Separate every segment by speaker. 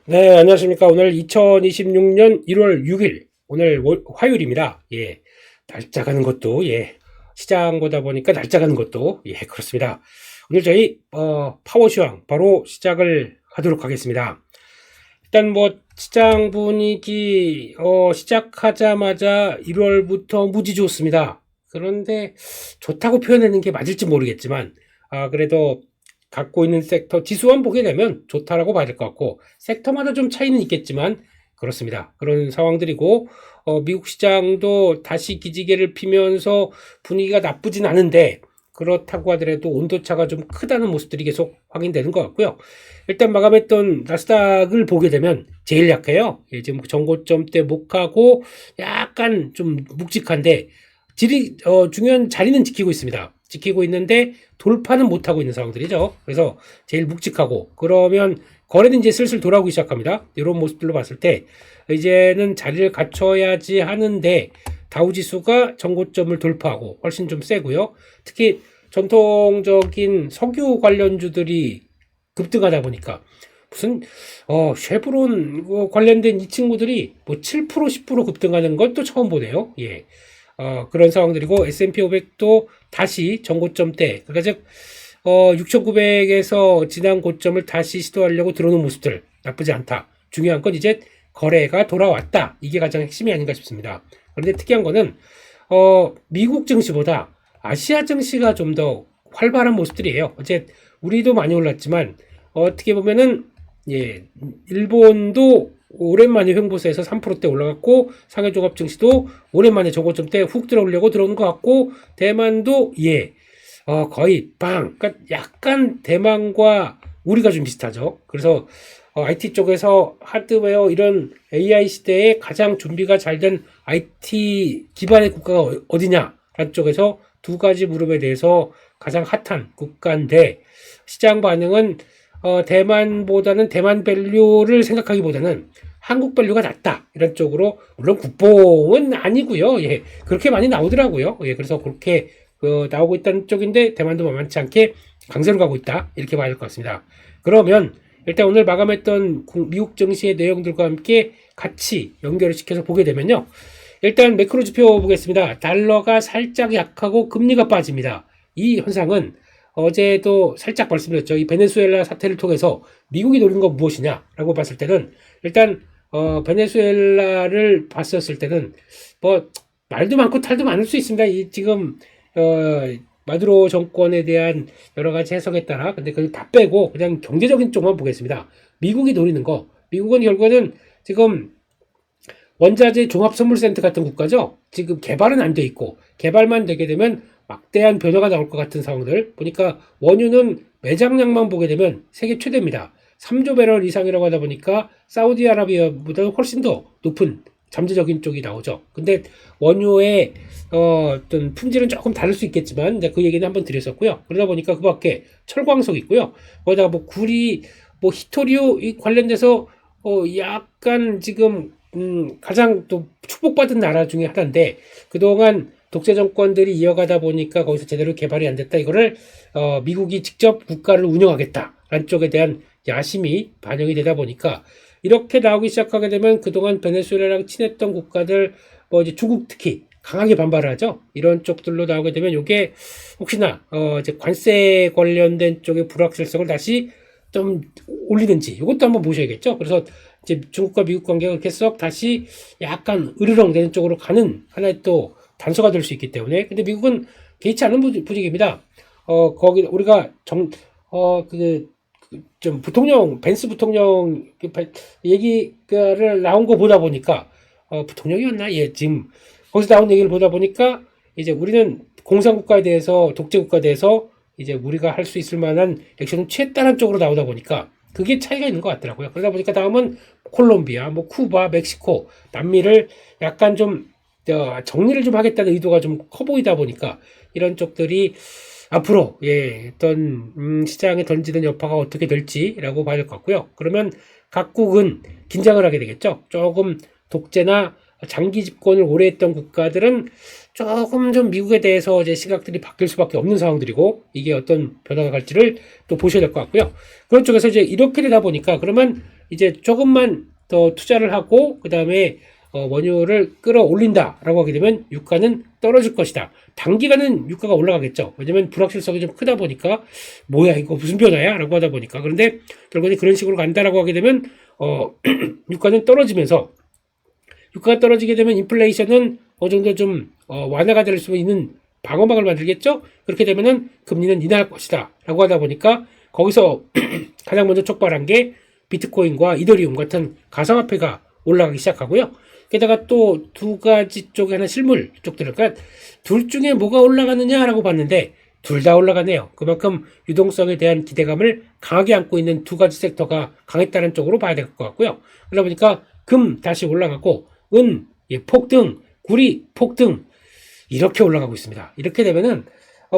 Speaker 1: 네, 안녕하십니까. 오늘 2026년 1월 6일, 오늘 화요일입니다. 예. 날짜 가는 것도, 시장 보다 보니까 날짜 가는 것도, 그렇습니다. 오늘 저희, 파워시황 바로 시작을 하도록 하겠습니다. 일단 시장 분위기, 시작하자마자 1월부터 무지 좋습니다. 그런데 좋다고 표현하는 게 맞을지 모르겠지만, 그래도 갖고 있는 섹터 지수만 보게 되면 좋다라고 봐야 될 것 같고, 섹터마다 좀 차이는 있겠지만 그렇습니다. 그런 상황들이고, 미국 시장도 다시 기지개를 피면서 분위기가 나쁘진 않은데, 그렇다고 하더라도 온도차가 좀 크다는 모습들이 계속 확인되는 것 같고요. 일단 마감했던 나스닥을 보게 되면 제일 약해요. 지금 전고점 때 목하고 약간 좀 묵직한데, 중요한 자리는 지키고 있습니다. 지키고 있는데 돌파는 못하고 있는 상황들이죠. 그래서 제일 묵직하고, 그러면 거래는 이제 슬슬 돌아오기 시작합니다. 이런 모습들로 봤을 때 이제는 자리를 갖춰야지 하는데, 다우지수가 전고점을 돌파하고 훨씬 좀 세고요. 특히 전통적인 석유 관련주들이 급등하다 보니까 무슨 쉐브론 관련된 이 친구들이 7% 10% 급등하는 건 또 처음 보네요. 그런 상황들이고, S&P 500도 다시 전고점대, 그러니까 즉 6,900에서 지난 고점을 다시 시도하려고 들어오는 모습들 나쁘지 않다. 중요한 건 이제 거래가 돌아왔다. 이게 가장 핵심이 아닌가 싶습니다. 그런데 특이한 거는 미국 증시보다 아시아 증시가 좀 더 활발한 모습들이에요. 어제 우리도 많이 올랐지만, 어떻게 보면은 일본도 오랜만에 횡보세에서 3%대 올라갔고, 상해종합 증시도 오랜만에 저고점대 훅 들어오려고 들어오는 것 같고, 대만도 거의 그러니까 약간 대만과 우리가 좀 비슷하죠. 그래서 IT 쪽에서 하드웨어, 이런 AI 시대에 가장 준비가 잘 된 IT 기반의 국가가 어디냐라는 쪽에서 두 가지 무릎에 대해서 가장 핫한 국가인데, 시장 반응은 대만보다는, 대만 밸류를 생각하기보다는 한국 밸류가 낫다, 이런 쪽으로. 물론 국뽕은 아니고요. 그렇게 많이 나오더라고요. 그래서 그렇게 나오고 있다는 쪽인데, 대만도 만만치 않게 강세로 가고 있다, 이렇게 봐야 될 것 같습니다. 그러면 일단 오늘 마감했던 미국 증시의 내용들과 함께 같이 연결을 시켜서 보게 되면요, 일단 매크로 지표 보겠습니다. 달러가 살짝 약하고 금리가 빠집니다. 이 현상은 어제도 살짝 말씀드렸죠. 이 베네수엘라 사태를 통해서 미국이 노린 건 무엇이냐라고 봤을 때는, 일단 베네수엘라를 봤었을 때는 말도 많고 탈도 많을 수 있습니다. 이 지금 마두로 정권에 대한 여러 가지 해석에 따라. 근데 그걸 다 빼고 그냥 경제적인 쪽만 보겠습니다. 미국이 노리는 거, 미국은 결국에는 지금 원자재 종합선물센터 같은 국가죠. 지금 개발은 안 돼 있고, 개발만 되게 되면 막대한 변화가 나올 것 같은 상황들 보니까, 원유는 매장량만 보게 되면 세계 최대입니다. 3조 배럴 이상이라고 하다 보니까 사우디아라비아보다 훨씬 더 높은 잠재적인 쪽이 나오죠. 근데 원유의 어떤 품질은 조금 다를 수 있겠지만, 이제 그 얘기는 한번 드렸었고요. 그러다 보니까 그 밖에 철광석 있고요. 거기다가 구리, 히토류 이 관련돼서 약간 지금 가장 또 축복받은 나라 중에 하나인데, 그동안 독재 정권들이 이어가다 보니까 거기서 제대로 개발이 안 됐다. 이거를 미국이 직접 국가를 운영하겠다라는 쪽에 대한 야심이 반영이 되다 보니까 이렇게 나오기 시작하게 되면, 그동안 베네수엘라랑 친했던 국가들, 이제 중국 특히 강하게 반발을 하죠. 이런 쪽들로 나오게 되면 이게 혹시나 이제 관세 관련된 쪽의 불확실성을 다시 좀 올리는지, 이것도 한번 보셔야겠죠. 그래서 이제 중국과 미국 관계가 그렇게 썩 다시 약간 으르렁 되는 쪽으로 가는 하나의 또 단서가 될 수 있기 때문에. 근데 미국은 개의치 않은 분위기입니다. 거기 우리가 좀 부통령, 벤스 부통령 얘기를 나온 거 보다 보니까, 부통령이었나? 지금 거기서 나온 얘기를 보다 보니까, 이제 우리는 공산국가에 대해서, 독재국가에 대해서 이제 우리가 할 수 있을 만한 액션을 취했다는 쪽으로 나오다 보니까 그게 차이가 있는 것 같더라고요. 그러다 보니까 다음은 콜롬비아, 쿠바, 멕시코, 남미를 약간 좀 정리를 좀 하겠다는 의도가 좀 커 보이다 보니까, 이런 쪽들이 앞으로 어떤 시장에 던지는 여파가 어떻게 될지라고 봐야 될 것 같고요. 그러면 각국은 긴장을 하게 되겠죠. 조금 독재나 장기 집권을 오래 했던 국가들은 조금 좀 미국에 대해서 이제 시각들이 바뀔 수밖에 없는 상황들이고, 이게 어떤 변화가 갈지를 또 보셔야 될 것 같고요. 그런 쪽에서 이제 이렇게 되다 보니까, 그러면 이제 조금만 더 투자를 하고 그 다음에 원유를 끌어올린다라고 하게 되면 유가는 떨어질 것이다. 단기간은 유가가 올라가겠죠. 왜냐면 불확실성이 좀 크다 보니까 뭐야 이거 무슨 변화야? 라고 하다 보니까. 그런데 결국에 그런 식으로 간다라고 하게 되면 유가는 떨어지면서 유가가 떨어지게 되면 인플레이션은 어느 정도 좀 완화가 될 수 있는 방어막을 만들겠죠. 그렇게 되면은 금리는 인하할 것이다 라고 하다 보니까 거기서 가장 먼저 촉발한 게 비트코인과 이더리움 같은 가상화폐가 올라가기 시작하고요. 게다가 또 두 가지 쪽에 하나 실물 쪽들, 그러니까 둘 중에 뭐가 올라가느냐라고 봤는데 둘 다 올라가네요. 그만큼 유동성에 대한 기대감을 강하게 안고 있는 두 가지 섹터가 강했다는 쪽으로 봐야 될 것 같고요. 그러다 보니까 금 다시 올라가고 은 폭등, 구리 폭등 이렇게 올라가고 있습니다. 이렇게 되면은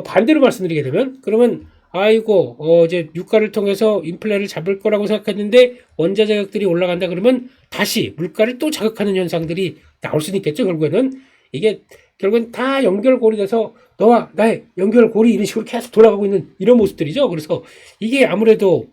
Speaker 1: 반대로 말씀드리게 되면 그러면 아이고 이제 유가를 통해서 인플레를 잡을 거라고 생각했는데 원자재 가격들이 올라간다 그러면 다시 물가를 또 자극하는 현상들이 나올 수는 있겠죠. 결국에는 이게 결국엔 다 연결고리 돼서 너와 나의 연결고리 이런 식으로 계속 돌아가고 있는 이런 모습들이죠. 그래서 이게 아무래도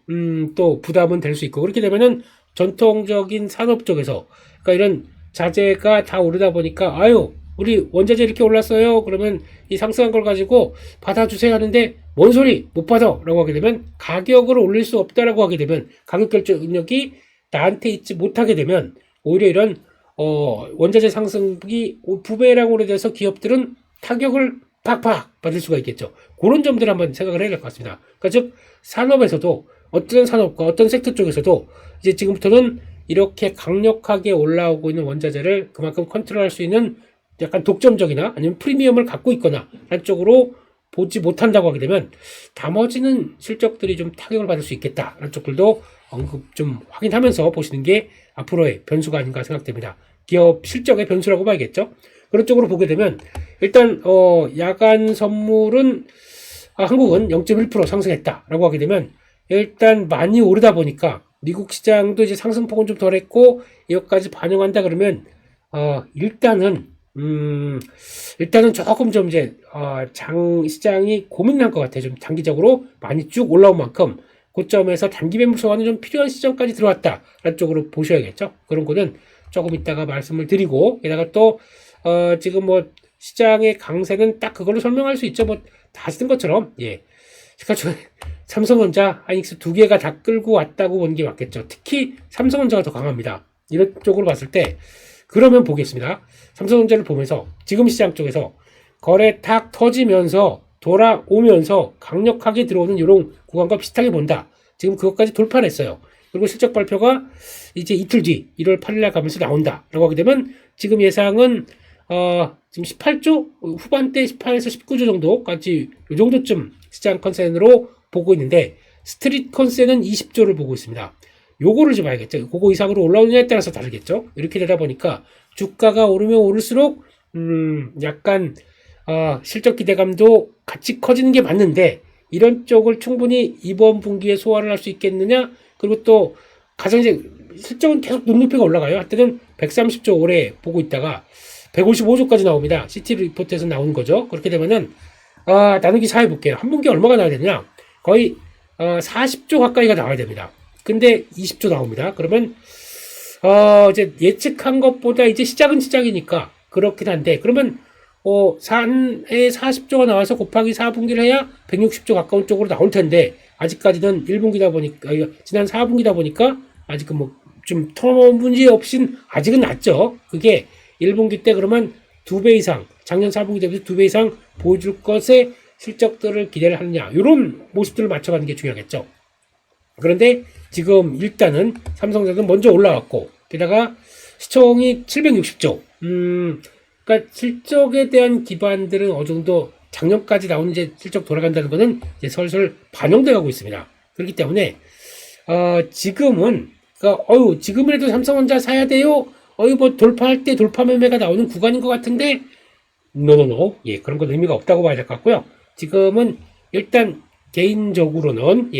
Speaker 1: 또 부담은 될 수 있고 그렇게 되면은 전통적인 산업 쪽에서 그러니까 이런 자재가 다 오르다 보니까 아유 우리 원자재 이렇게 올랐어요. 그러면 이 상승한 걸 가지고 받아주세요 하는데 뭔 소리 못 받아 라고 하게 되면 가격을 올릴 수 없다라고 하게 되면 가격 결정력이 나한테 있지 못하게 되면 오히려 이런 원자재 상승이 부메랑으로 돼서 기업들은 타격을 팍팍 받을 수가 있겠죠. 그런 점들 한번 생각을 해야 될 것 같습니다. 그러니까 즉 산업에서도 어떤 산업과 어떤 섹터 쪽에서도 이제 지금부터는 이렇게 강력하게 올라오고 있는 원자재를 그만큼 컨트롤할 수 있는 약간 독점적이나 아니면 프리미엄을 갖고 있거나 한 쪽으로 보지 못한다고 하게 되면 나머지는 실적들이 좀 타격을 받을 수 있겠다라는 쪽들도 언급 좀 확인하면서 보시는 게 앞으로의 변수가 아닌가 생각됩니다. 기업 실적의 변수라고 봐야겠죠. 그런 쪽으로 보게 되면 일단 야간 선물은 한국은 0.1% 상승했다라고 하게 되면 일단 많이 오르다 보니까 미국 시장도 이제 상승폭은 좀 덜했고 이것까지 반영한다 그러면 일단은 조금 좀 이제 시장이 고민날 것 같아요. 좀 단기적으로 많이 쭉 올라온 만큼 고점에서 단기 매물 소화는 좀 필요한 시점까지 들어왔다라는 쪽으로 보셔야겠죠. 그런 거는 조금 이따가 말씀을 드리고 게다가 또 지금 뭐 시장의 강세는 딱 그걸로 설명할 수 있죠. 뭐 다 쓴 것처럼 그러니까 삼성전자, 하이닉스 두 개가 다 끌고 왔다고 보는 게 맞겠죠. 특히 삼성전자가 더 강합니다. 이런 쪽으로 봤을 때 그러면 보겠습니다. 삼성전자를 보면서 지금 시장 쪽에서 거래 탁 터지면서 돌아오면서 강력하게 들어오는 이런 구간과 비슷하게 본다. 지금 그것까지 돌파를 했어요. 그리고 실적 발표가 이제 이틀 뒤 1월 8일날 가면서 나온다라고 하게 되면 지금 예상은 지금 18조 후반대 18에서 19조 정도까지 이 정도쯤 시장 컨센으로 보고 있는데 스트릿 컨센은 20조를 보고 있습니다. 요거를 좀 봐야겠죠. 그거 이상으로 올라오느냐에 따라서 다르겠죠. 이렇게 되다 보니까 주가가 오르면 오를수록 약간 실적 기대감도 같이 커지는 게 맞는데 이런 쪽을 충분히 이번 분기에 소화를 할 수 있겠느냐. 그리고 또 가장 이제 실적은 계속 눈높이가 올라가요. 한때는 130조 올해 보고 있다가 155조까지 나옵니다. 시티 리포트에서 나오는 거죠. 그렇게 되면은 나누기 4 해볼게요. 한 분기에 얼마가 나와야 되냐? 거의 40조 가까이가 나와야 됩니다. 근데 20조 나옵니다. 그러면 이제 예측한 것보다 이제 시작은 시작이니까 그렇긴 한데 그러면 산에 40조가 나와서 곱하기 4분기를 해야 160조 가까운 쪽으로 나올 텐데 아직까지는 1분기다 보니까 지난 4분기다 보니까 아직은 뭐 좀 터무니 없이 아직은 낮죠. 그게 1분기 때 그러면 2배 이상 작년 4분기 때부터 2배 이상 보여줄 것에 실적들을 기대를 하느냐 이런 모습들을 맞춰가는 게 중요하겠죠. 그런데 지금 일단은 삼성전자는 먼저 올라왔고 게다가 시총이 760조 그러니까 실적에 대한 기반들은 어느 정도 작년까지 나온 이제 실적 돌아간다는 것은 이제 슬슬 반영돼 가고 있습니다. 그렇기 때문에 지금은 그러니까 지금이라도 삼성전자 사야 돼요. 뭐 돌파할 때 돌파 매매가 나오는 구간인 것 같은데 노노노 그런 건 의미가 없다고 봐야 될 것 같고요. 지금은 일단 개인적으로는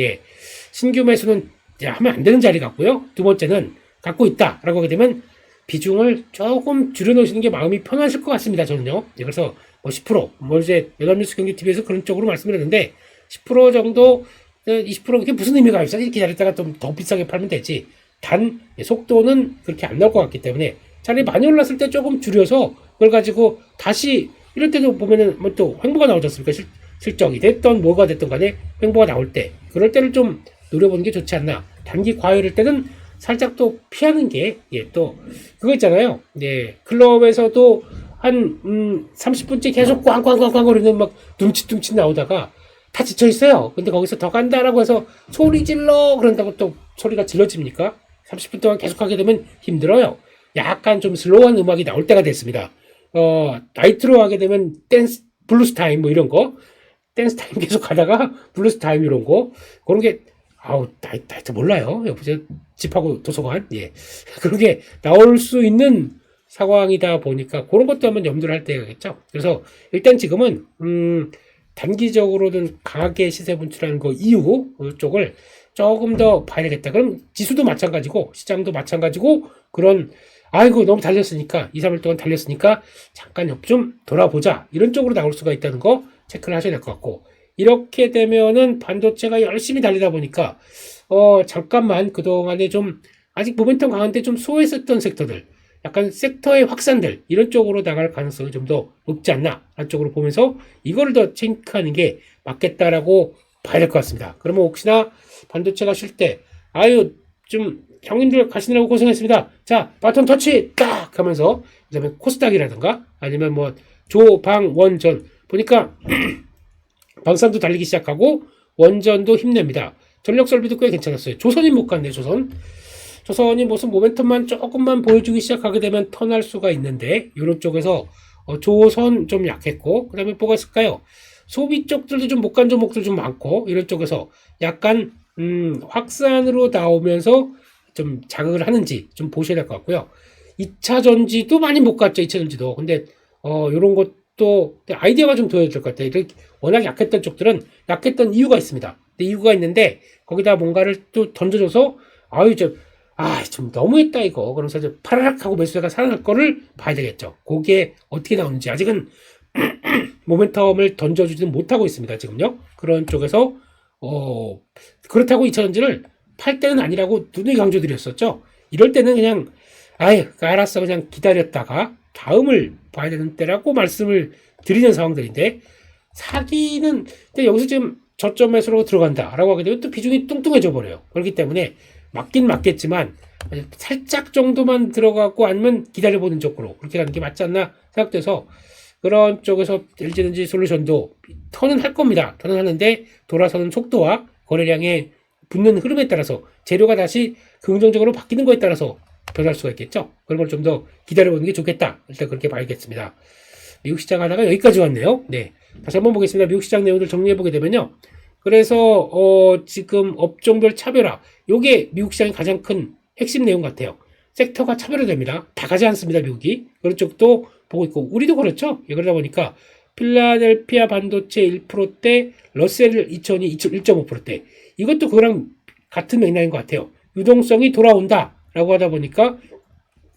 Speaker 1: 신규 매수는 하면 안 되는 자리 같고요. 두 번째는 갖고 있다라고 하게 되면 비중을 조금 줄여놓으시는 게 마음이 편하실 것 같습니다. 저는요. 그래서 뭐 10%, 이제 연합뉴스 경제TV에서 그런 쪽으로 말씀을 했는데 10% 정도, 20% 이게 무슨 의미가 있어? 이렇게 기다렸다가 좀 더 비싸게 팔면 되지. 단 속도는 그렇게 안 나올 것 같기 때문에 차라리 많이 올랐을 때 조금 줄여서 그걸 가지고 다시 이럴 때도 보면은 뭐 또 횡보가 나오지 않습니까? 실적이 됐던 뭐가 됐던 간에 횡보가 나올 때 그럴 때를 좀 노려보는 게 좋지 않나. 단기 과열일 때는 살짝 또 피하는 게, 또 그거 있잖아요. 클럽에서도 한 30분째 계속 꽝꽝꽝꽝 거리는 막 둠칫둠칫 나오다가 다 지쳐 있어요. 근데 거기서 더 간다라고 해서 소리 질러 그런다고 또 소리가 질러집니까? 30분 동안 계속 하게 되면 힘들어요. 약간 좀 슬로우한 음악이 나올 때가 됐습니다. 나이트로 하게 되면 댄스, 블루스 타임 뭐 이런 거, 댄스 타임 계속 가다가 블루스 타임 이런 거, 그런 게, 나이트 몰라요. 여보세요. 집하고 도서관, 그런 게 나올 수 있는 상황이다 보니까 그런 것도 한번 염두를 할 때겠죠. 그래서 일단 지금은, 단기적으로는 강하게 시세 분출하는 거 이후 쪽을 조금 더 봐야 되겠다. 그럼 지수도 마찬가지고, 시장도 마찬가지고, 그런 아이고 너무 달렸으니까 2, 3일 동안 달렸으니까 잠깐 옆 좀 돌아보자 이런 쪽으로 나올 수가 있다는 거 체크를 하셔야 될 것 같고, 이렇게 되면은 반도체가 열심히 달리다 보니까 잠깐만 그동안에 좀 아직 모멘텀 강한데 좀 소외했었던 섹터들, 약간 섹터의 확산들 이런 쪽으로 나갈 가능성이 좀 더 높지 않나 하는 쪽으로 보면서 이거를 더 체크하는 게 맞겠다라고 봐야 될 것 같습니다. 그러면 혹시나 반도체가 쉴 때 좀 형님들 가시느라고 고생했습니다. 자, 바톤 터치 딱 하면서 그다음에 코스닥이라든가 아니면 뭐 조방 원전 보니까 방산도 달리기 시작하고 원전도 힘냅니다. 전력 설비도 꽤 괜찮았어요. 조선이 못 갔네. 조선이 무슨 모멘텀만 조금만 보여주기 시작하게 되면 턴할 수가 있는데 이런 쪽에서 조선 좀 약했고 그다음에 뭐가 있을까요? 소비 쪽들도 좀 못 간 종목들 좀 많고 이런 쪽에서 약간 확산으로 나오면서 좀 자극을 하는지 좀 보셔야 될 것 같고요. 2차 전지도 많이 못 갔죠. 2차 전지도. 근데 이런 것도 아이디어가 좀 도와야 될 것 같아요. 이렇게 워낙 약했던 쪽들은 약했던 이유가 있습니다. 근데 이유가 있는데 거기다 뭔가를 또 던져줘서 좀 너무했다 이거. 그러면서 파라락 하고 매수세가 살아날 거를 봐야 되겠죠. 그게 어떻게 나오는지 아직은 모멘텀을 던져주지는 못하고 있습니다. 지금요. 그런 쪽에서 그렇다고 2차전지를 팔 때는 아니라고 눈이 강조드렸었죠. 이럴 때는 그냥 알았어 그냥 기다렸다가 다음을 봐야 되는 때라고 말씀을 드리는 상황들인데, 사기는 여기서 지금 저점 매수로 들어간다라고 하게 되면 또 비중이 뚱뚱해져 버려요. 그렇기 때문에 맞긴 맞겠지만 살짝 정도만 들어가고 아니면 기다려보는 쪽으로 그렇게 가는 게 맞지 않나 생각돼서, 그런 쪽에서 LG에너지 솔루션도 턴은 할 겁니다. 턴은 하는데 돌아서는 속도와 거래량의 붙는 흐름에 따라서 재료가 다시 긍정적으로 바뀌는 거에 따라서 변할 수가 있겠죠. 그런 걸 좀 더 기다려보는 게 좋겠다. 일단 그렇게 봐야겠습니다. 미국 시장 하다가 여기까지 왔네요. 네, 다시 한번 보겠습니다. 미국 시장 내용을 정리해보게 되면요. 그래서 지금 업종별 차별화, 요게 미국 시장의 가장 큰 핵심 내용 같아요. 섹터가 차별화됩니다. 다 가지 않습니다. 미국이. 그런 쪽도 보고 있고 우리도 그렇죠. 그러다 보니까 필라델피아 반도체 1%대, 러셀 2000이 1.5%대, 이것도 그거랑 같은 맥락인 것 같아요. 유동성이 돌아온다 라고 하다 보니까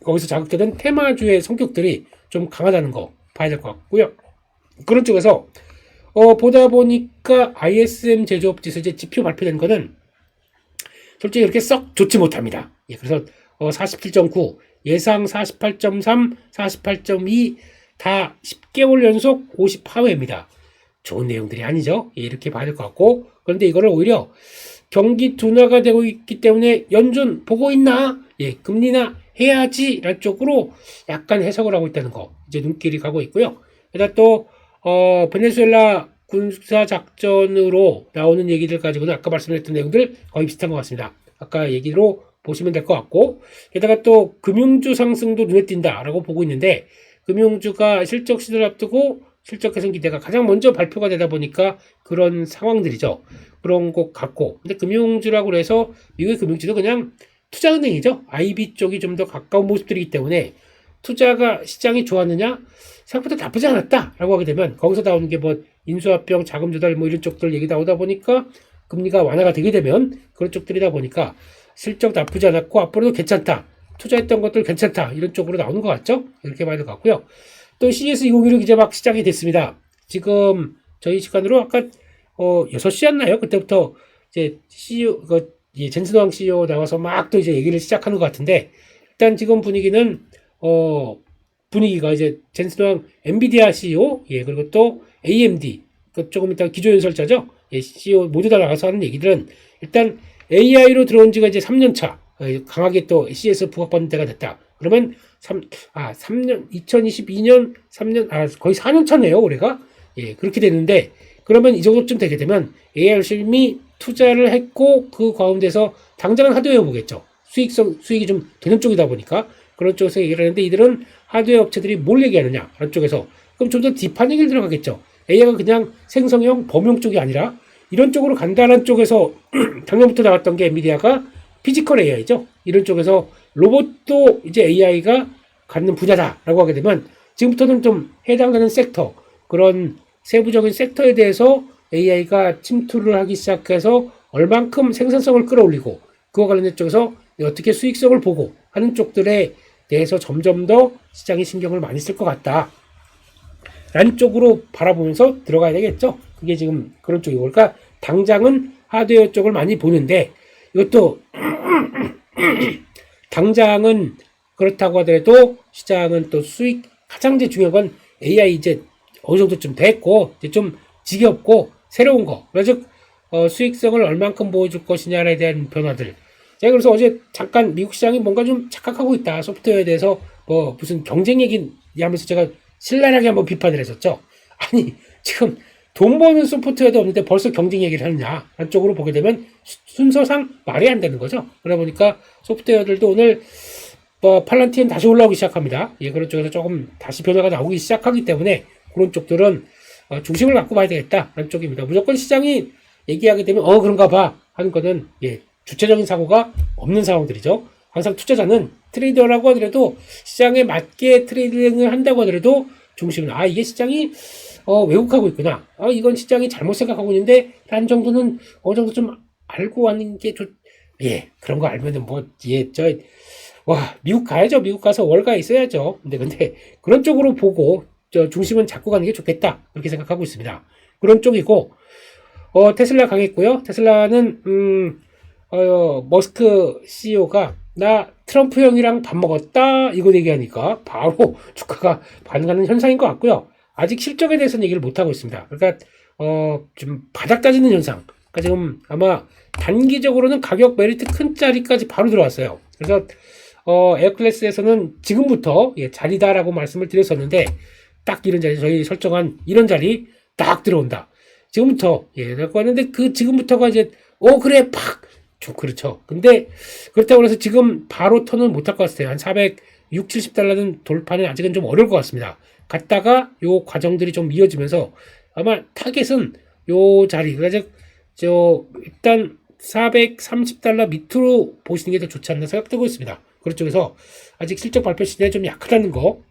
Speaker 1: 거기서 자극되는 테마주의 성격들이 좀 강하다는 거 봐야 될 것 같고요. 그런 쪽에서 보다 보니까 ISM 제조업 지수 이제 지표 발표된 거는 솔직히 그렇게 썩 좋지 못합니다. 그래서 47.9, 예상 48.3, 48.2 다 10개월 연속 50 하회입니다. 좋은 내용들이 아니죠. 이렇게 봐야 될 것 같고, 그런데 이거를 오히려 경기 둔화가 되고 있기 때문에 연준 보고 있나? 금리나 해야지 라는 쪽으로 약간 해석을 하고 있다는 거 이제 눈길이 가고 있고요. 게다가 또 베네수엘라 군사 작전으로 나오는 얘기들 가지고는 아까 말씀드렸던 내용들 거의 비슷한 것 같습니다. 아까 얘기로 보시면 될 것 같고, 게다가 또 금융주 상승도 눈에 띈다라고 보고 있는데, 금융주가 실적 시대를 앞두고 실적 개선 기대가 가장 먼저 발표가 되다 보니까 그런 상황들이죠. 그런 것 같고, 근데 금융주라고 해서 미국의 금융주도 그냥 투자은행이죠. IB 쪽이 좀 더 가까운 모습들이기 때문에 투자가 시장이 좋았느냐? 생각보다 나쁘지 않았다라고 하게 되면 거기서 나오는 게 뭐 인수합병, 자금 조달 뭐 이런 쪽들 얘기 나오다 보니까 금리가 완화가 되게 되면 그런 쪽들이다 보니까 실적 나쁘지 않았고 앞으로도 괜찮다. 투자했던 것들 괜찮다. 이런 쪽으로 나오는 것 같죠? 이렇게 봐야 될 것 같고요. 또 CS2016 이제 막 시작이 됐습니다. 지금 저희 시간으로 아까 6시였나요? 그때부터 이제 젠슨왕 CEO 나와서 막 또 이제 얘기를 시작하는 것 같은데, 일단 지금 분위기는, 분위기가 이제 젠슨왕 엔비디아 CEO, 그리고 또 AMD, 조금 이따 기조연설자죠. CEO 모두 다 나가서 하는 얘기들은 일단 AI로 들어온 지가 이제 3년 차, 강하게 또 CS 부각받는 때가 됐다. 그러면 3년, 2022년, 3년, 거의 4년 차네요, 올해가. 그렇게 되는데, 그러면 이 정도쯤 되게 되면 AI 열심히 투자를 했고, 그 가운데서 당장은 하드웨어 보겠죠. 수익이 좀 되는 쪽이다 보니까. 그런 쪽에서 얘기를 하는데, 이들은 하드웨어 업체들이 뭘 얘기하느냐, 그런 쪽에서. 그럼 좀 더 딥한 얘기를 들어가겠죠. AI가 그냥 생성형, 범용 쪽이 아니라, 이런 쪽으로 간다는 쪽에서 작년부터 나왔던 게 엔비디아가 피지컬 AI죠. 이런 쪽에서 로봇도 이제 AI가 갖는 분야다라고 하게 되면 지금부터는 좀 해당되는 섹터, 그런 세부적인 섹터에 대해서 AI가 침투를 하기 시작해서 얼만큼 생산성을 끌어올리고 그와 관련된 쪽에서 어떻게 수익성을 보고 하는 쪽들에 대해서 점점 더 시장이 신경을 많이 쓸 것 같다. 라는 쪽으로 바라보면서 들어가야 되겠죠. 그게 지금 그런 쪽이고. 그러니까 당장은 하드웨어 쪽을 많이 보는데 이것도 당장은 그렇다고 하더라도 시장은 또 수익, 가장 중요한 건 AI 이제 어느 정도쯤 됐고 이제 좀 지겹고 새로운 거. 그래서 수익성을 얼만큼 보여줄 것이냐에 대한 변화들. 제가 그래서 어제 잠깐 미국 시장이 뭔가 좀 착각하고 있다. 소프트웨어에 대해서 뭐 무슨 경쟁 얘기 하면서 제가 신랄하게 한번 비판을 했었죠. 아니 지금 돈 버는 소프트웨어도 없는데 벌써 경쟁 얘기를 하느냐 한쪽으로 보게 되면 순서상 말이 안 되는 거죠. 그러다 보니까 소프트웨어들도 오늘 팔란티엔 다시 올라오기 시작합니다. 그런 쪽에서 조금 다시 변화가 나오기 시작하기 때문에 그런 쪽들은 중심을 갖고 봐야 되겠다 라는 쪽입니다. 무조건 시장이 얘기하게 되면 그런가 봐 하는 거는 주체적인 사고가 없는 상황들이죠. 항상 투자자는 트레이더라고 하더라도 시장에 맞게 트레이딩을 한다고 하더라도 중심은 이게 시장이 왜곡하고 있구나. 이건 시장이 잘못 생각하고 있는데 한 정도는 어느 정도 좀 알고 하는 게 그런 거 알면은 미국 가야죠. 미국 가서 월가 있어야죠. 근데 그런 쪽으로 보고 중심은 잡고 가는 게 좋겠다. 그렇게 생각하고 있습니다. 그런 쪽이고 테슬라 강했고요. 테슬라는 머스크 CEO가 나 트럼프 형이랑 밥 먹었다 이거 얘기하니까 바로 주가가 반응하는 현상인 것 같고요. 아직 실적에 대해서는 얘기를 못 하고 있습니다. 그러니까 좀 바닥 따지는 현상. 그러니까 지금 아마 단기적으로는 가격 메리트 큰 자리까지 바로 들어왔어요. 그래서 에어클래스에서는 지금부터 자리다라고 말씀을 드렸었는데 딱 이런 자리 저희 설정한 이런 자리 딱 들어온다. 지금부터 라고 하는데 그 지금부터가 이제 그래 팍 좀 그렇죠. 근데 그렇다고 해서 지금 바로 턴은 못할 것 같아요. 한 460, 70달러는 돌파는 아직은 좀 어려울 것 같습니다. 갔다가 요 과정들이 좀 이어지면서 아마 타겟은 요 자리, 그래서 일단 430달러 밑으로 보시는 게 더 좋지 않나 생각되고 있습니다. 그쪽에서 아직 실적 발표 시즌에 좀 약하다는 거,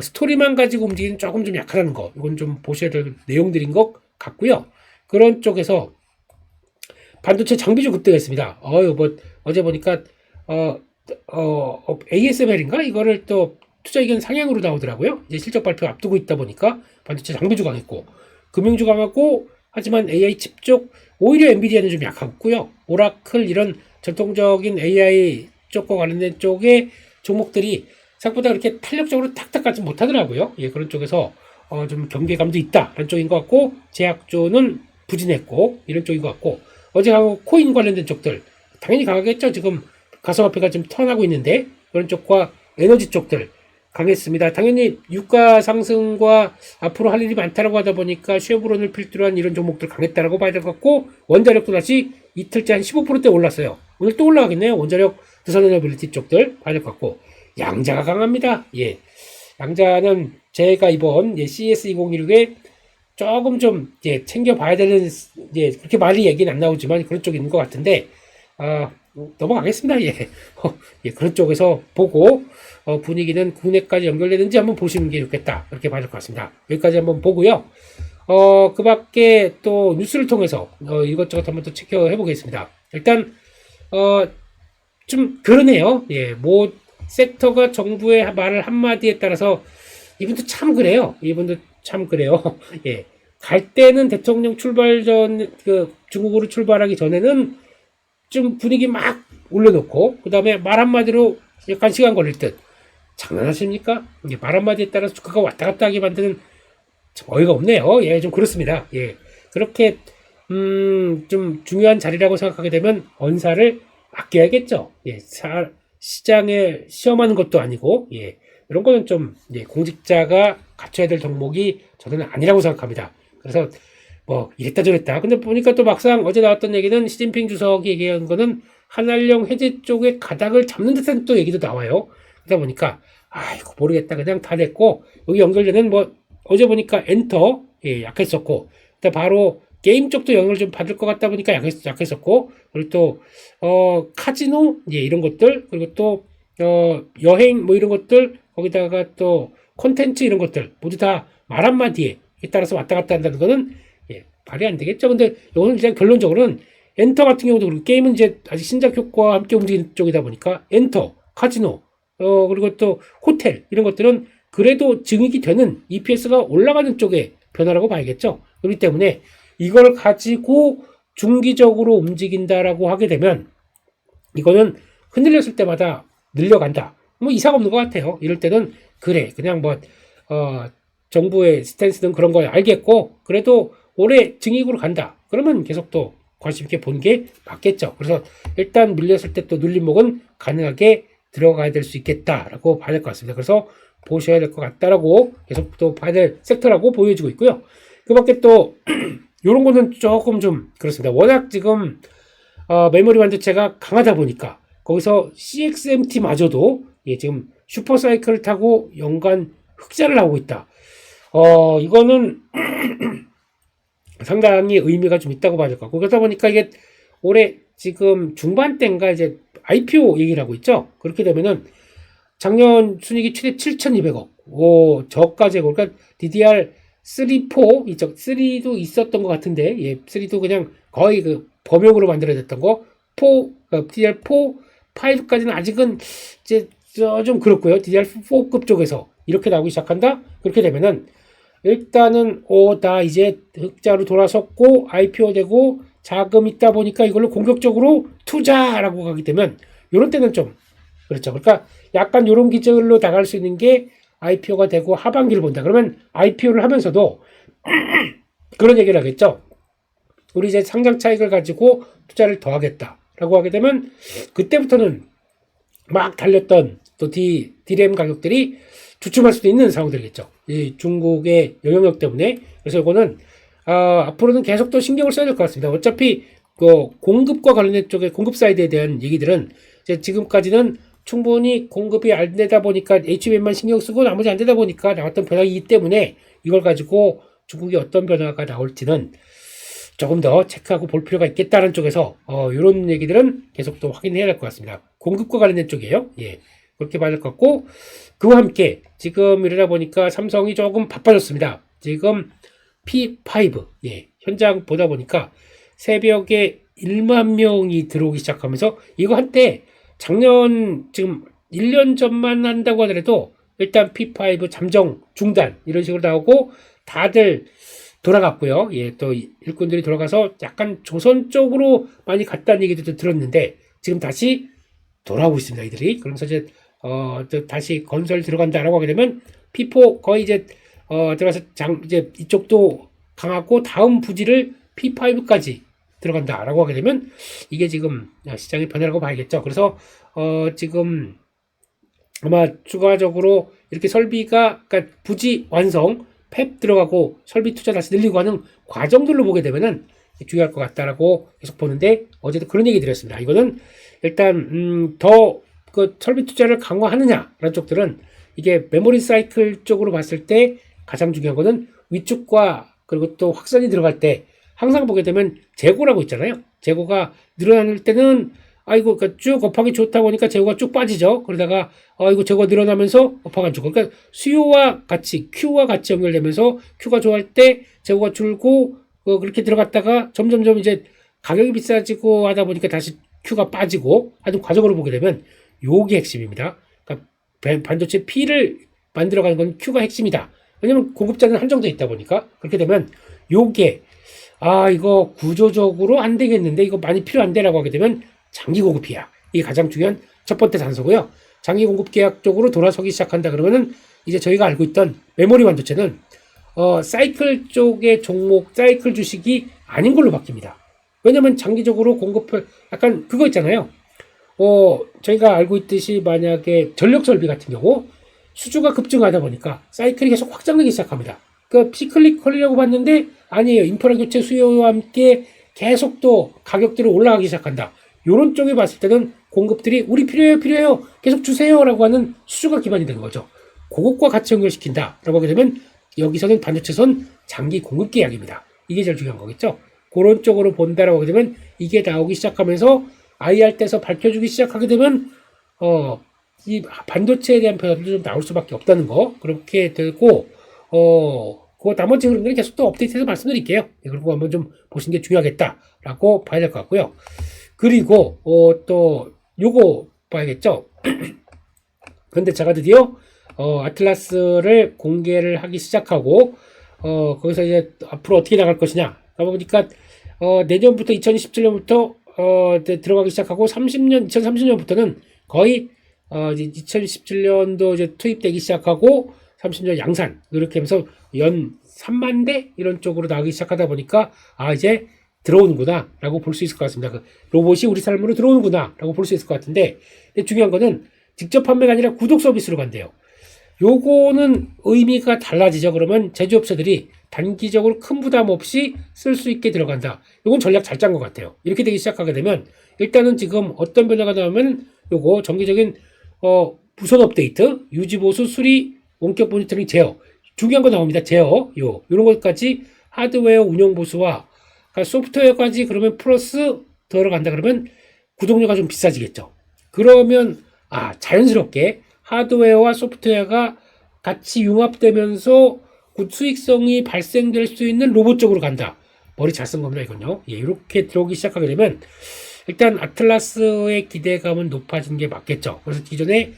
Speaker 1: 스토리만 가지고 움직이는 조금 좀 약하다는 거, 이건 좀 보셔야 될 내용들인 것 같고요. 그런 쪽에서 반도체 장비주 급등가 있습니다. 어제 보니까, ASML인가? 이거를 또 투자 의견 상향으로 나오더라고요. 이제 실적 발표 앞두고 있다 보니까 반도체 장비주 강했고, 금융주 강하고, 하지만 AI 칩 쪽, 오히려 엔비디아는 좀 약하고요. 오라클 이런 전통적인 AI 쪽과 관련된 쪽의 종목들이 생각보다 그렇게 탄력적으로 탁탁 가지 못하더라고요. 그런 쪽에서, 좀 경계감도 있다. 라는 쪽인 것 같고, 제약주는 부진했고, 이런 쪽인 것 같고, 어제 코인 관련된 쪽들 당연히 강하겠죠. 지금 가상화폐가 좀 턴하고 있는데 그런 쪽과 에너지 쪽들 강했습니다. 당연히 유가 상승과 앞으로 할 일이 많다라고 하다 보니까 쉐보론을 필두로 한 이런 종목들 강했다라고 봐야 될 것 같고 원자력도 다시 이틀째 한 15%대 올랐어요. 오늘 또 올라가겠네요. 원자력, 두산에너빌리티 쪽들 봐야 될 것 같고 양자가 강합니다. 양자는 제가 이번 CES 2016에 조금 좀 챙겨봐야 되는 그렇게 많이 얘기는 안 나오지만 그런 쪽이 있는 것 같은데 넘어가겠습니다. 그런 쪽에서 보고 분위기는 국내까지 연결되는지 한번 보시는 게 좋겠다 그렇게 봐야 될 것 같습니다. 여기까지 한번 보고요. 그 밖에 또 뉴스를 통해서 이것저것 한번 또 체크해 보겠습니다. 일단 좀 그러네요. 뭐 섹터가 정부의 말을 한마디에 따라서 이분도 참 그래요. 갈 때는 대통령 출발 전, 중국으로 출발하기 전에는 좀 분위기 막 올려놓고 그 다음에 말 한마디로 약간 시간 걸릴 듯 장난하십니까? 이게 말 한마디에 따라서 주가가 왔다 갔다 하게 만드는 참 어이가 없네요. 예, 좀 그렇습니다. 예, 그렇게 좀 중요한 자리라고 생각하게 되면 언사를 아껴야겠죠. 예, 시장에 시험하는 것도 아니고 예, 이런 거는 좀 예, 공직자가 갖춰야 될 덕목이 저는 아니라고 생각합니다. 그래서 뭐 이랬다 저랬다. 근데 보니까 또 막상 어제 나왔던 얘기는 시진핑 주석이 얘기한 거는 한알령 해제 쪽에 가닥을 잡는 듯한 또 얘기도 나와요. 그러다 보니까 이거 모르겠다. 그냥 다 됐고 여기 연결되는 뭐 어제 보니까 엔터 예, 약했었고 그다음 바로 게임 쪽도 영향을 좀 받을 것 같다 보니까 약했었고 그리고 또 카지노 예, 이런 것들 그리고 또 여행 뭐 이런 것들 거기다가 또 콘텐츠 이런 것들 모두 다 말 한마디에 따라서 왔다 갔다 한다는 거는 예, 말이 안 되겠죠. 근데 이거는 그냥 결론적으로는 엔터 같은 경우도 그리고 게임은 이제 아직 신작 효과와 함께 움직이는 쪽이다 보니까 엔터, 카지노, 그리고 또 호텔 이런 것들은 그래도 증액이 되는 EPS가 올라가는 쪽의 변화라고 봐야겠죠. 그렇기 때문에 이걸 가지고 중기적으로 움직인다라고 하게 되면 이거는 흔들렸을 때마다 늘려간다. 뭐 이상 없는 것 같아요. 이럴 때는 그래 그냥 뭐 정부의 스탠스는 그런 거 알겠고 그래도 올해 증액으로 간다. 그러면 계속 또 관심 있게 본 게 맞겠죠. 그래서 일단 밀렸을 때 또 눌림목은 가능하게 들어가야 될 수 있겠다라고 봐야 될 것 같습니다. 그래서 보셔야 될 것 같다라고 계속 또 봐야 될 섹터라고 보여지고 있고요. 그 밖에 또 이런 거는 조금 좀 그렇습니다. 워낙 지금 메모리 반도체가 강하다 보니까 거기서 CXMT마저도 예, 지금 슈퍼사이클을 타고 연간 흑자를 나오고 있다. 이거는 상당히 의미가 좀 있다고 봐야 될 것 같고 그러다 보니까 이게 올해 지금 중반대인가 이제 IPO 얘기를 하고 있죠. 그렇게 되면은 작년 순이익이 최대 7,200억. 저가 재고 그러니까 DDR 3, 4 있죠. 3도 있었던 것 같은데 예, 3도 그냥 거의 그 범용으로 만들어졌던 거. 4 DDR4, 5까지는 아직은 이제 좀 그렇고요. DDR4급 쪽에서 이렇게 나오기 시작한다. 그렇게 되면은 일단은 나 이제 흑자로 돌아섰고 IPO 되고 자금 있다 보니까 이걸로 공격적으로 투자라고 가게 되면 이런 때는 좀 그렇죠. 그러니까 약간 이런 기절로 나갈 수 있는 게 IPO가 되고 하반기를 본다. 그러면 IPO를 하면서도 그런 얘기를 하겠죠. 우리 이제 상장 차익을 가지고 투자를 더 하겠다라고 하게 되면 그때부터는 막 달렸던 또 DRAM 가격들이 주춤할 수도 있는 상황들이겠죠. 이 중국의 영향력 때문에. 그래서 이거는 앞으로는 계속 또 신경을 써야 될 것 같습니다. 어차피 그 공급과 관련된 쪽에 공급 사이드에 대한 얘기들은 이제 지금까지는 충분히 공급이 안 되다 보니까 HBM만 신경 쓰고 나머지 안 되다 보니까 나왔던 변화이기 때문에 이걸 가지고 중국이 어떤 변화가 나올지는 조금 더 체크하고 볼 필요가 있겠다는 쪽에서 이런 얘기들은 계속 또 확인해야 될 것 같습니다. 공급과 관련된 쪽이에요. 예, 그렇게 봐야 될 것 같고 그와 함께 지금 이러다 보니까 삼성이 조금 바빠졌습니다. 지금 P5 예, 현장 보다 보니까 새벽에 1만 명이 들어오기 시작하면서 이거 한때 작년 지금 1년 전만 한다고 하더라도 일단 P5 잠정 중단 이런 식으로 나오고 다들 돌아갔고요. 예, 또 일꾼들이 돌아가서 약간 조선 쪽으로 많이 갔다는 얘기도 들었는데 지금 다시 돌아오고 있습니다. 이들이. 그러면서 이제 다시 건설 들어간다라고 하게 되면 P4 거의 이제 들어가서 이제 이쪽도 강하고 다음 부지를 P5까지 들어간다라고 하게 되면 이게 지금 시장의 변화라고 봐야겠죠. 그래서 지금 아마 추가적으로 이렇게 설비가 그러니까 부지 완성 팹 들어가고 설비 투자 다시 늘리고 하는 과정들로 보게 되면은 중요할 것 같다라고 계속 보는데 어제도 그런 얘기 드렸습니다. 이거는 일단 더 그 설비 투자를 강화하느냐라는 쪽들은 이게 메모리 사이클 쪽으로 봤을 때 가장 중요한 거는 위축과 그리고 또 확산이 들어갈 때 항상 보게 되면 재고라고 있잖아요. 재고가 늘어날 때는 이거 그러니까 쭉 업황이 좋다 보니까 재고가 쭉 빠지죠. 그러다가 이거 재고가 늘어나면서 업황이 안 좋고 그러니까 수요와 같이 Q와 같이 연결되면서 Q가 좋아할 때 재고가 줄고 그렇게 들어갔다가 점점점 이제 가격이 비싸지고 하다 보니까 다시 Q가 빠지고 하는 과정으로 보게 되면 요게 핵심입니다. 그러니까 반도체 P를 만들어가는 건 Q가 핵심이다. 왜냐면 공급자는 한정돼 있다 보니까 그렇게 되면 요게 이거 구조적으로 안 되겠는데 이거 많이 필요한데라고 하게 되면 장기 공급 계약. 이게 가장 중요한 첫 번째 단서고요. 장기 공급 계약 쪽으로 돌아서기 시작한다 그러면은 이제 저희가 알고 있던 메모리 반도체는 사이클 쪽의 종목, 사이클 주식이 아닌 걸로 바뀝니다. 왜냐면 장기적으로 공급을 약간 그거 있잖아요. 저희가 알고 있듯이 만약에 전력 설비 같은 경우 수주가 급증하다 보니까 사이클이 계속 확장되기 시작합니다. 그러니까 시클리컬이라고 봤는데 아니에요. 인프라 교체 수요와 함께 계속 또 가격들이 올라가기 시작한다. 요런 쪽에 봤을 때는 공급들이 우리 필요해요. 계속 주세요라고 하는 수주가 기반이 되는 거죠. 그것과 같이 연결시킨다라고 하게 되면 여기서는 반도체선 장기 공급 계약입니다. 이게 제일 중요한 거겠죠. 그런 쪽으로 본다라고 하게 되면 이게 나오기 시작하면서 IR 때서 밝혀주기 시작하게 되면 이 반도체에 대한 변화도 좀 나올 수밖에 없다는 거 그렇게 되고 그 나머지 흐름들은 계속 또 업데이트해서 말씀드릴게요. 그리고 한번 좀 보시는 게 중요하겠다라고 봐야 될 것 같고요. 그리고 또 요거 봐야겠죠. 그런데 제가 드디어 아틀라스를 공개를 하기 시작하고 거기서 이제 앞으로 어떻게 나갈 것이냐 보니까 내년부터 2027년부터 들어가기 시작하고 2030년부터는 거의 이제 2017년도 이제 투입되기 시작하고 30년 양산 이렇게 하면서 연 3만 대 이런 쪽으로 나가기 시작하다 보니까 이제 들어오는구나 라고 볼 수 있을 것 같습니다. 그 로봇이 우리 삶으로 들어오는구나 라고 볼 수 있을 것 같은데 중요한 거는 직접 판매가 아니라 구독 서비스로 간대요. 요거는 의미가 달라지죠. 그러면 제조업체들이 단기적으로 큰 부담 없이 쓸 수 있게 들어간다. 요건 전략 잘 짠 것 같아요. 이렇게 되기 시작하게 되면 일단은 지금 어떤 변화가 나오면 요거 정기적인 무선 업데이트, 유지보수, 수리, 원격 모니터링, 제어 중요한 거 나옵니다. 제어 요런 것까지 하드웨어 운영 보수와 소프트웨어까지 그러면 플러스 들어간다 그러면 구독료가 좀 비싸지겠죠. 그러면 자연스럽게 하드웨어와 소프트웨어가 같이 융합되면서 수익성이 발생될 수 있는 로봇 쪽으로 간다. 머리 잘 쓴 겁니다, 이건요. 이렇게 들어오기 시작하게 되면 일단 아틀라스의 기대감은 높아진 게 맞겠죠. 그래서 기존에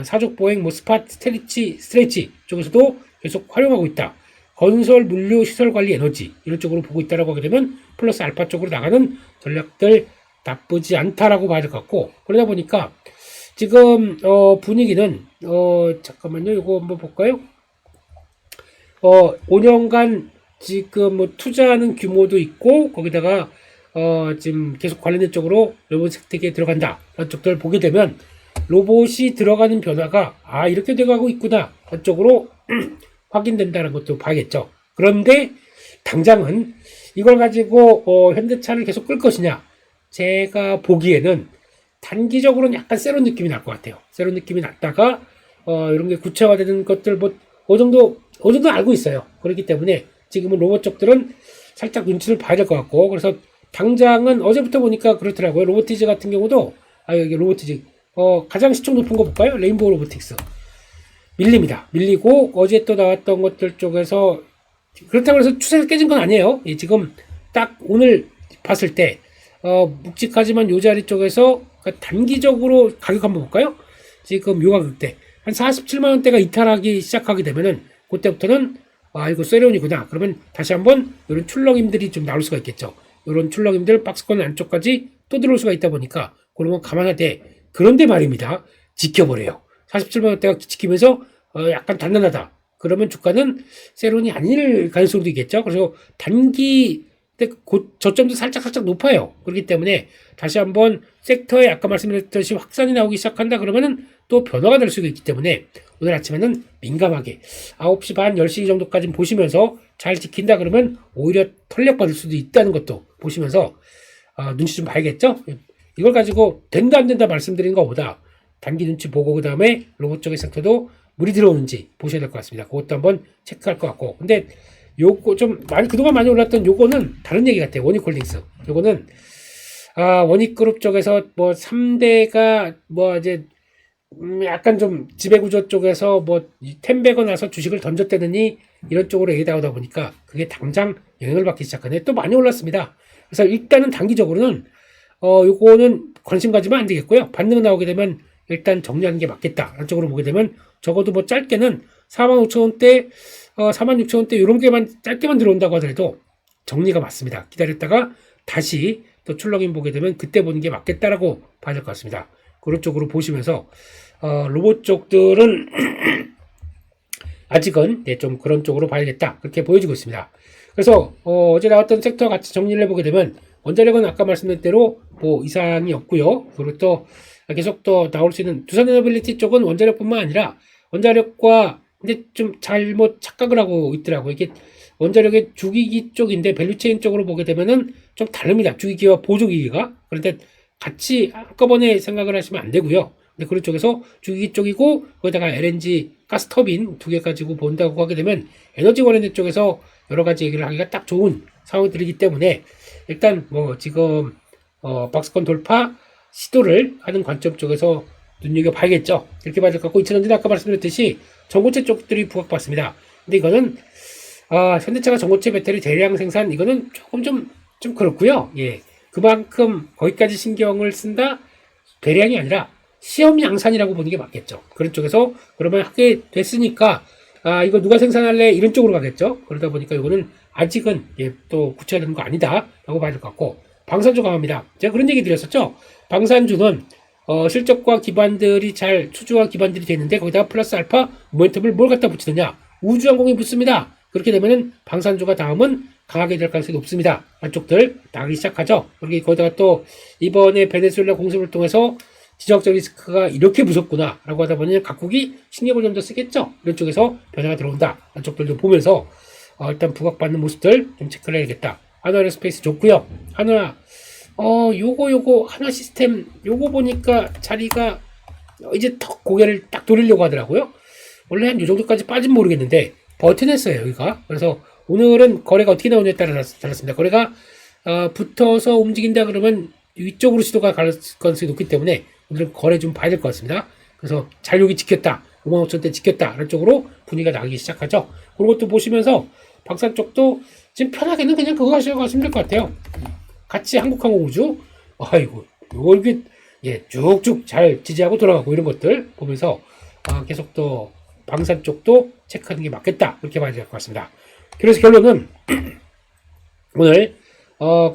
Speaker 1: 사족 보행, 스팟, 스트레치 쪽에서도 계속 활용하고 있다. 건설, 물류, 시설 관리, 에너지 이런 쪽으로 보고 있다라고 하게 되면 플러스 알파 쪽으로 나가는 전략들 나쁘지 않다라고 봐야 될 것 같고 그러다 보니까 지금 분위기는 잠깐만요. 이거 한번 볼까요? 5년간 지금 뭐 투자하는 규모도 있고 거기다가 지금 계속 관련된 쪽으로 로봇 생태계에 들어간다. 그런 쪽들을 보게 되면 로봇이 들어가는 변화가 이렇게 돼가고 있구나. 그런 쪽으로 확인된다는 것도 봐야겠죠. 그런데 당장은 이걸 가지고 현대차를 계속 끌 것이냐? 제가 보기에는 단기적으로는 약간 세론 느낌이 날 것 같아요. 세론 느낌이 났다가 이런 게 구체화되는 것들 어느 정도 알고 있어요. 그렇기 때문에 지금은 로봇 쪽들은 살짝 눈치를 봐야 될 것 같고 그래서 당장은 어제부터 보니까 그렇더라고요. 로보티즈 같은 경우도 여기 로보티즈 가장 시총 높은 거 볼까요? 레인보우 로보틱스 밀리고 어제 또 나왔던 것들 쪽에서 그렇다고 해서 추세가 깨진 건 아니에요. 지금 딱 오늘 봤을 때 묵직하지만 요 자리 쪽에서 단기적으로 가격 한번 볼까요? 지금 요 가격대 한 47만 원대가 이탈하기 시작하게 되면은 그때부터는 이거 세련이구나. 그러면 다시 한번 이런 출렁임들이 좀 나올 수가 있겠죠. 이런 출렁임들 박스권 안쪽까지 또 들어올 수가 있다 보니까 그런 건 감안하되 그런데 말입니다. 지켜보래요. 47만 원대가 지키면서 약간 단단하다. 그러면 주가는 세론이 아닐 가능성도 있겠죠. 그래서 단기 때 저점도 살짝 높아요. 그렇기 때문에 다시 한번 섹터에 아까 말씀드렸듯이 확산이 나오기 시작한다 그러면은 또 변화가 될 수가 있기 때문에 오늘 아침에는 민감하게 9시 반 10시 정도까지 보시면서 잘 지킨다 그러면 오히려 털력 받을 수도 있다는 것도 보시면서 눈치 좀 봐야겠죠. 이걸 가지고 된다 안 된다 말씀드리는 것보다 단기 눈치 보고 그 다음에 로봇 쪽의 섹터도 물이 들어오는지 보셔야 될 것 같습니다. 그것도 한번 체크할 것 같고 근데 요거 좀 그동안 많이 올랐던 요거는 다른 얘기 같아요. 원익홀딩스 요거는 원익그룹 쪽에서 뭐 3대가 뭐 이제 약간 좀 지배구조 쪽에서 뭐 텐베거 나서 주식을 던졌다느니 이런 쪽으로 얘기 나오다 보니까 그게 당장 영향을 받기 시작하네. 또 많이 올랐습니다. 그래서 일단은 단기적으로는 요거는 관심 가지면 안 되겠고요. 반등 나오게 되면 일단 정리하는 게 맞겠다. 이런 쪽으로 보게 되면 적어도 뭐 짧게는 45,000원대 46,000원대 이런 게만 짧게만 들어온다고 하더라도 정리가 맞습니다. 기다렸다가 다시 또 출렁임 보게 되면 그때 보는 게 맞겠다라고 봐야 될 것 같습니다. 그런 쪽으로 보시면서 로봇 쪽들은 아직은 좀 그런 쪽으로 봐야겠다 그렇게 보여지고 있습니다. 그래서 어제 나왔던 섹터와 같이 정리를 해보게 되면 원자력은 아까 말씀드린 대로 뭐 이상이 없고요. 그리고 또 계속 또 나올 수 있는 두산 에너빌리티 쪽은 원자력뿐만 아니라 원자력과 근데 좀 잘못 착각을 하고 있더라고요. 이게 원자력의 주기기 쪽인데 밸류체인 쪽으로 보게 되면은 좀 다릅니다. 주기기와 보조기기가. 그런데 같이 한꺼번에 생각을 하시면 안 되고요. 근데 그런 쪽에서 주기기 쪽이고 거기다가 LNG 가스터빈 두 개 가지고 본다고 하게 되면 에너지 관련된 쪽에서 여러 가지 얘기를 하기가 딱 좋은 상황들이기 때문에 일단 뭐 지금 박스권 돌파 시도를 하는 관점 쪽에서 눈여겨봐야겠죠. 이렇게 봐야 될 것 같고 2000년대는 아까 말씀드렸듯이 전고체 쪽들이 부각받습니다. 근데 이거는 현대차가 전고체 배터리 대량 생산 이거는 조금 좀 그렇고요. 예, 그만큼 거기까지 신경을 쓴다 대량이 아니라 시험 양산이라고 보는 게 맞겠죠. 그런 쪽에서 그러면 하게 됐으니까 이거 누가 생산할래 이런 쪽으로 가겠죠. 그러다 보니까 이거는 아직은 또 구체화되는 거 아니다 라고 봐야 될 것 같고 방산주 강화입니다. 제가 그런 얘기 드렸었죠. 방산주는 실적과 기반들이 잘 추주와 기반들이 되는데 거기다가 플러스 알파 모멘텀을 뭘 갖다 붙이느냐 우주항공이 붙습니다. 그렇게 되면은 방산주가 다음은 강하게 될 가능성이 높습니다. 안쪽들 나가기 시작하죠. 그리고 거기다가 또 이번에 베네수엘라 공습을 통해서 지정학적 리스크가 이렇게 무섭구나 라고 하다 보니 각국이 신경을 좀 더 쓰겠죠. 이런 쪽에서 변화가 들어온다. 안쪽들도 보면서 일단 부각받는 모습들 좀 체크를 해야겠다. 한화 에어스페이스 좋고요. 한화 요거 한화 시스템 요거 보니까 자리가 이제 턱 고개를 딱 돌리려고 하더라고요. 원래 한 요 정도까지 빠진 모르겠는데 버텨냈어요 여기가. 그래서 오늘은 거래가 어떻게 나오냐에 따라 달랐습니다. 거래가 붙어서 움직인다 그러면 위쪽으로 시도가 갈 가능성이 높기 때문에 오늘은 거래 좀 봐야 될 것 같습니다. 그래서 잘 여기 지켰다 55,000대 지켰다 이런 쪽으로 분위기가 나기 시작하죠. 그런 것도 보시면서 방산 쪽도 지금 편하게는 그냥 그거 하시면 될 것 같아요. 같이 한국항공우주 아이고 이게 쭉쭉 잘 지지하고 돌아가고 이런 것들 보면서 계속 또 방산 쪽도 체크하는 게 맞겠다 그렇게 봐야 될 것 같습니다. 그래서 결론은 오늘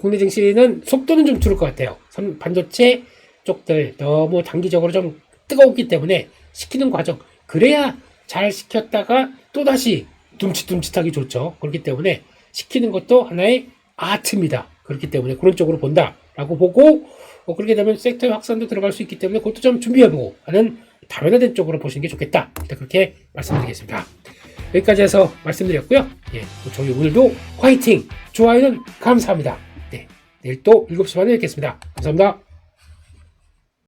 Speaker 1: 국내 증시는 속도는 좀 줄을 것 같아요. 반도체 쪽들 너무 단기적으로 좀 뜨거웠기 때문에 식히는 과정 그래야 잘 식혔다가 또다시 둠칫둠칫하기 좋죠. 그렇기 때문에 식히는 것도 하나의 아트입니다. 그렇기 때문에 그런 쪽으로 본다라고 보고 그렇게 되면 섹터의 확산도 들어갈 수 있기 때문에 그것도 좀 준비해보고 하는 다변화된 쪽으로 보시는 게 좋겠다. 일단 그렇게 말씀드리겠습니다. 여기까지 해서 말씀드렸고요. 저희 오늘도 화이팅! 좋아요는 감사합니다. 내일 또 7시 반에 뵙겠습니다. 감사합니다.